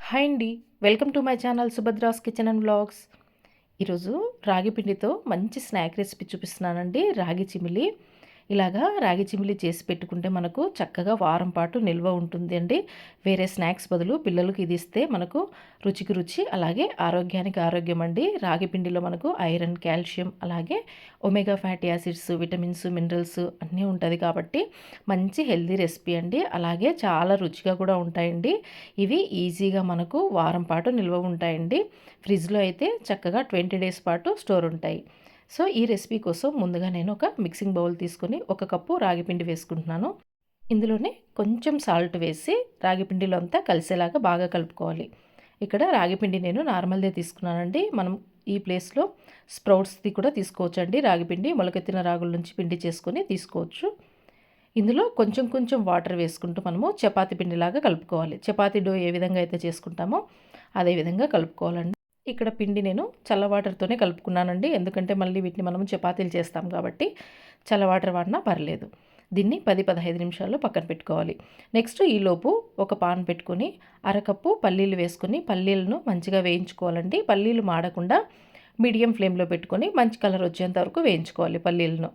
Hi అండి. Welcome to my channel Subhadra's kitchen and vlogs. ఈరోజు రాగి పిండితో మంచి స్నాక్ రెసిపీ చూపిస్తున్నానండి. రాగి చిమిలి. ఇలాగా రాగి చిమిలి చేసి పెట్టుకుంటే మనకు చక్కగా వారం పాటు నిల్వ ఉంటుంది అండి. వేరే స్నాక్స్ బదులు పిల్లలకి ఇది ఇస్తే మనకు రుచికి రుచి, అలాగే ఆరోగ్యానికి ఆరోగ్యం అండి. రాగి పిండిలో మనకు ఐరన్, కాల్షియం, అలాగే omega fatty acids, vitamins, minerals అన్నీ ఉంటుంది కాబట్టి మంచి హెల్తీ రెసిపీ అండి. అలాగే చాలా రుచిగా కూడా ఉంటాయండి. ఇవి ఈజీగా మనకు వారం పాటు నిల్వ ఉంటాయండి. ఫ్రిడ్జ్లో అయితే చక్కగా 20 డేస్ పాటు స్టోర్ ఉంటాయి. సో ఈ రెసిపీ కోసం ముందుగా నేను ఒక మిక్సింగ్ బౌల్ తీసుకొని 1 కప్పు రాగి పిండి వేసుకుంటున్నాను. ఇందులోనే కొంచెం సాల్ట్ వేసి రాగి పిండిలో అంతా కలిసేలాగా బాగా కలుపుకోవాలి. ఇక్కడ రాగి పిండి నేను నార్మల్దే తీసుకున్నానండి. మనం ఈ ప్లేస్లో స్ప్రౌట్స్ది కూడా తీసుకోవచ్చండి. రాగి పిండి మొలకెత్తిన రాగుల నుంచి పిండి చేసుకొని తీసుకోవచ్చు. ఇందులో కొంచెం కొంచెం వాటర్ వేసుకుంటూ మనము చపాతీ పిండిలాగా కలుపుకోవాలి. చపాతీ డో ఏ విధంగా అయితే చేసుకుంటామో అదే విధంగా కలుపుకోవాలండి. ఇక్కడ పిండి నేను చల్ల వాటర్తోనే కలుపుకున్నానండి. ఎందుకంటే మళ్ళీ వీటిని మనం చపాతీలు చేస్తాం కాబట్టి చల్ల వాటర్ వాడినా పర్లేదు. దీన్ని 10-15 నిమిషాల్లో పక్కన పెట్టుకోవాలి. నెక్స్ట్ ఈలోపు ఒక పాన్ పెట్టుకొని అరకప్పు పల్లీలు వేసుకొని పల్లీలను మంచిగా వేయించుకోవాలండి. పల్లీలు మాడకుండా మీడియం ఫ్లేమ్లో పెట్టుకొని మంచి కలర్ వచ్చేంత వరకు వేయించుకోవాలి పల్లీలను.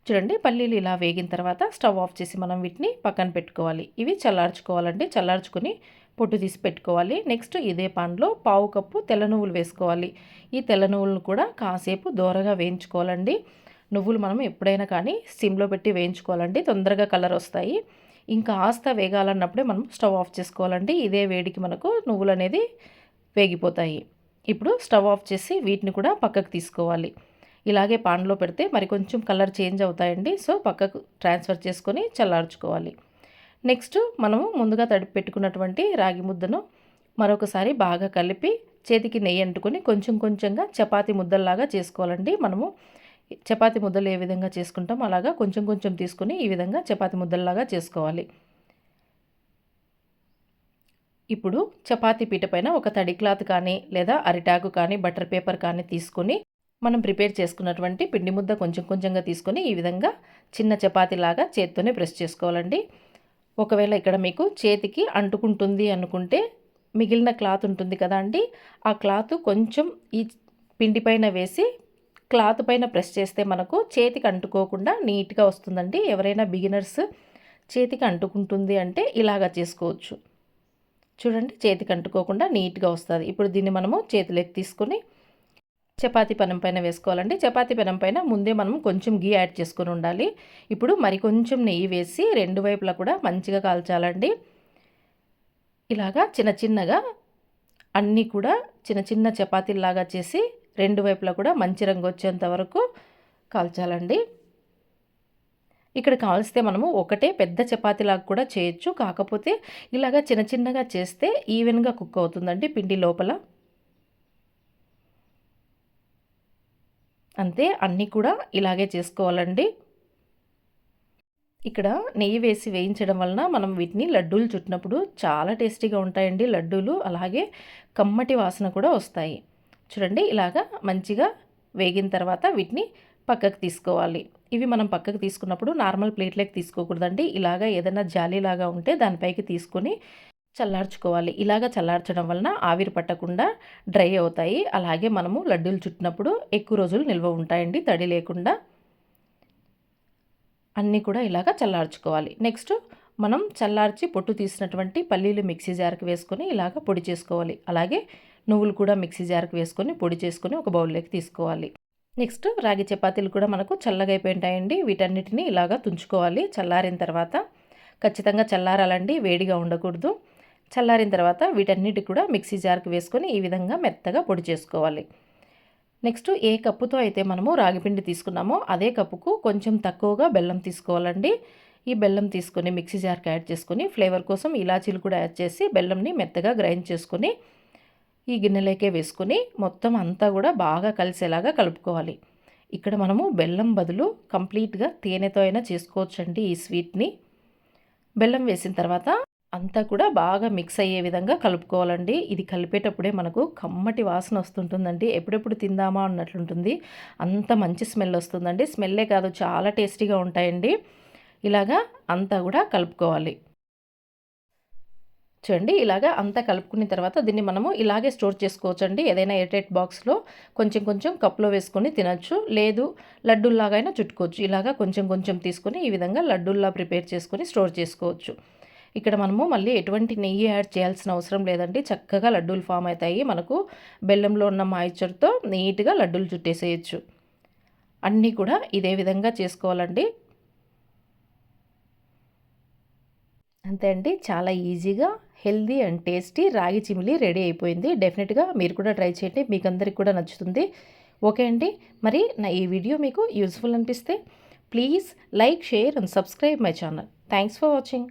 చూడండి, పల్లీలు ఇలా వేగిన తర్వాత స్టవ్ ఆఫ్ చేసి మనం వీటిని పక్కన పెట్టుకోవాలి. ఇవి చల్లార్చుకోవాలండి. చల్లార్చుకొని పొట్టు తీసి పెట్టుకోవాలి. నెక్స్ట్ ఇదే పాన్లో పావు కప్పు తెల్ల నువ్వులు వేసుకోవాలి. ఈ తెల్ల నువ్వులను కూడా కాసేపు దోరగా వేయించుకోవాలండి. నువ్వులు మనం ఎప్పుడైనా కానీ సిమ్లో పెట్టి వేయించుకోవాలండి. తొందరగా కలర్ వస్తాయి. ఇంకా ఆస్త వేగాలన్నప్పుడే మనం స్టవ్ ఆఫ్ చేసుకోవాలండి. ఇదే వేడికి మనకు నువ్వులు అనేది వేగిపోతాయి. ఇప్పుడు స్టవ్ ఆఫ్ చేసి వీటిని కూడా పక్కకు తీసుకోవాలి. ఇలాగే పాన్లో పెడితే మరి కొంచెం కలర్ చేంజ్ అవుతాయండి. సో పక్కకు ట్రాన్స్ఫర్ చేసుకొని చల్లార్చుకోవాలి. నెక్స్ట్ మనము ముందుగా తడిపి పెట్టుకున్నటువంటి రాగి ముద్దను మరొకసారి బాగా కలిపి చేతికి నెయ్యి అంటుకొని కొంచెం కొంచెంగా చపాతీ ముద్దల్లాగా చేసుకోవాలండి. మనము చపాతీ ముద్దలు ఏ విధంగా చేసుకుంటాం అలాగా కొంచెం కొంచెం తీసుకొని ఈ విధంగా చపాతీ ముద్దల్లాగా చేసుకోవాలి. ఇప్పుడు చపాతీ పీట పైన ఒక తడి క్లాత్ కానీ లేదా అరిటాకు కానీ బటర్ పేపర్ కానీ తీసుకొని మనం ప్రిపేర్ చేసుకున్నటువంటి పిండి ముద్ద కొంచెం కొంచెంగా తీసుకొని ఈ విధంగా చిన్న చపాతీలాగా చేత్తోనే ప్రెస్ చేసుకోవాలండి. ఒకవేళ ఇక్కడ మీకు చేతికి అంటుకుంటుంది అనుకుంటే మిగిలిన క్లాత్ ఉంటుంది కదా అండి, ఆ క్లాత్ కొంచెం ఈ పిండి పైన వేసి క్లాత్ పైన ప్రెస్ చేస్తే మనకు చేతికి అంటుకోకుండా నీట్గా వస్తుందండి. ఎవరైనా బిగినర్స్ చేతికి అంటుకుంటుంది అంటే ఇలాగా చేసుకోవచ్చు. చూడండి, చేతికి అంటుకోకుండా నీట్గా వస్తుంది. ఇప్పుడు దీన్ని మనము చేతిలోకి తీసుకొని చపాతీ పెనం పైన వేసుకోవాలండి. చపాతీ పెనం పైన ముందే మనం కొంచెం గీ యాడ్ చేసుకొని ఉండాలి. ఇప్పుడు మరి కొంచెం నెయ్యి వేసి రెండు వైపులా కూడా మంచిగా కాల్చాలండి. ఇలాగా చిన్న చిన్నగా అన్నీ కూడా చిన్న చిన్న చపాతీలాగా చేసి రెండు వైపులా కూడా మంచి రంగు వచ్చేంత వరకు కాల్చాలండి. ఇక్కడ కాల్స్తే మనము ఒకటే పెద్ద చపాతీలాగా కూడా చేయొచ్చు. కాకపోతే ఇలాగా చిన్న చిన్నగా చేస్తే ఈవెన్గా కుక్ అవుతుందండి పిండి లోపల. అంతే, అన్నీ కూడా ఇలాగే చేసుకోవాలండి. ఇక్కడ నెయ్యి వేసి వేయించడం వలన మనం వీటిని లడ్డూలు చుట్టినప్పుడు చాలా టేస్టీగా ఉంటాయండి లడ్డూలు. అలాగే కమ్మటి వాసన కూడా వస్తాయి. చూడండి, ఇలాగా మంచిగా వేగిన తర్వాత వీటిని పక్కకు తీసుకోవాలి. ఇవి మనం పక్కకు తీసుకున్నప్పుడు నార్మల్ ప్లేట్లోకి తీసుకోకూడదండి. ఇలాగా ఏదైనా జాలీలాగా ఉంటే దానిపైకి తీసుకొని చల్లార్చుకోవాలి. ఇలాగ చల్లార్చడం వలన ఆవిరి పట్టకుండా డ్రై అవుతాయి. అలాగే మనము లడ్డూలు చుట్టినప్పుడు ఎక్కువ రోజులు నిల్వ ఉంటాయండి తడి లేకుండా. అన్నీ కూడా ఇలాగ చల్లార్చుకోవాలి. నెక్స్ట్ మనం చల్లార్చి పొట్టు తీసినటువంటి పల్లీలు మిక్సీ జార్కి వేసుకొని ఇలాగ పొడి చేసుకోవాలి. అలాగే నువ్వులు కూడా మిక్సీ జార్కి వేసుకొని పొడి చేసుకొని ఒక బౌల్లోకి తీసుకోవాలి. నెక్స్ట్ రాగి చపాతీలు కూడా మనకు చల్లగా అయిపోయింటాయండి. వీటన్నిటిని ఇలాగ తుంచుకోవాలి. చల్లారిన తర్వాత ఖచ్చితంగా చల్లారాలండి, వేడిగా ఉండకూడదు. చల్లారిన తర్వాత వీటన్నిటి కూడా మిక్సీ జార్కి వేసుకొని ఈ విధంగా మెత్తగా పొడి చేసుకోవాలి. నెక్స్ట్ ఏ కప్పుతో అయితే మనము రాగిపిండి తీసుకున్నామో అదే కప్పుకు కొంచెం తక్కువగా బెల్లం తీసుకోవాలండి. ఈ బెల్లం తీసుకొని మిక్సీ జార్కి యాడ్ చేసుకొని ఫ్లేవర్ కోసం ఇలాచీలు కూడా యాడ్ చేసి బెల్లంని మెత్తగా గ్రైండ్ చేసుకొని ఈ గిన్నెలోకే వేసుకొని మొత్తం అంతా కూడా బాగా కలిసేలాగా కలుపుకోవాలి. ఇక్కడ మనము బెల్లం బదులు కంప్లీట్గా తేనెతో అయినా చేసుకోవచ్చండి ఈ స్వీట్ని. బెల్లం వేసిన తర్వాత అంతా కూడా బాగా మిక్స్ అయ్యే విధంగా కలుపుకోవాలండి. ఇది కలిపేటప్పుడే మనకు కమ్మటి వాసన వస్తుంటుందండి. ఎప్పుడెప్పుడు తిందామా అన్నట్లుంటుంది. అంత మంచి స్మెల్ వస్తుందండి. స్మెల్లే కాదు, చాలా టేస్టీగా ఉంటాయండి. ఇలాగా అంతా కూడా కలుపుకోవాలి. చూడండి ఇలాగా అంతా కలుపుకున్న తర్వాత దీన్ని మనము ఇలాగే స్టోర్ చేసుకోవచ్చండి. ఏదైనా ఎయిర్‌టైట్ బాక్స్‌లో కొంచెం కొంచెం కప్‌లో వేసుకొని తినొచ్చు. లేదు లడ్డూల్లాగైనా చుట్టుకోవచ్చు. ఇలాగా కొంచెం కొంచెం తీసుకొని ఈ విధంగా లడ్డూల్లా ప్రిపేర్ చేసుకొని స్టోర్ చేసుకోవచ్చు. ఇక్కడ మనము మళ్ళీ ఎటువంటి నెయ్యి యాడ్ చేయాల్సిన అవసరం లేదండి. చక్కగా లడ్డూలు ఫామ్ అవుతాయి. మనకు బెల్లంలో ఉన్న మాయిశ్చర్‌తో నీట్‌గా లడ్డూలు చుట్టేసేయొచ్చు. అన్నీ కూడా ఇదే విధంగా చేసుకోవాలండి. అంతే అండి. చాలా ఈజీగా హెల్తీ అండ్ టేస్టీ రాగి చిమిలి రెడీ అయిపోయింది. డెఫినెట్‌గా మీరు కూడా ట్రై చేయండి. మీకందరికి కూడా నచ్చుతుంది. ఓకే అండి. మరి నా ఈ వీడియో మీకు యూజ్‌ఫుల్ అనిపిస్తే please like, share and subscribe my channel. Thanks for watching.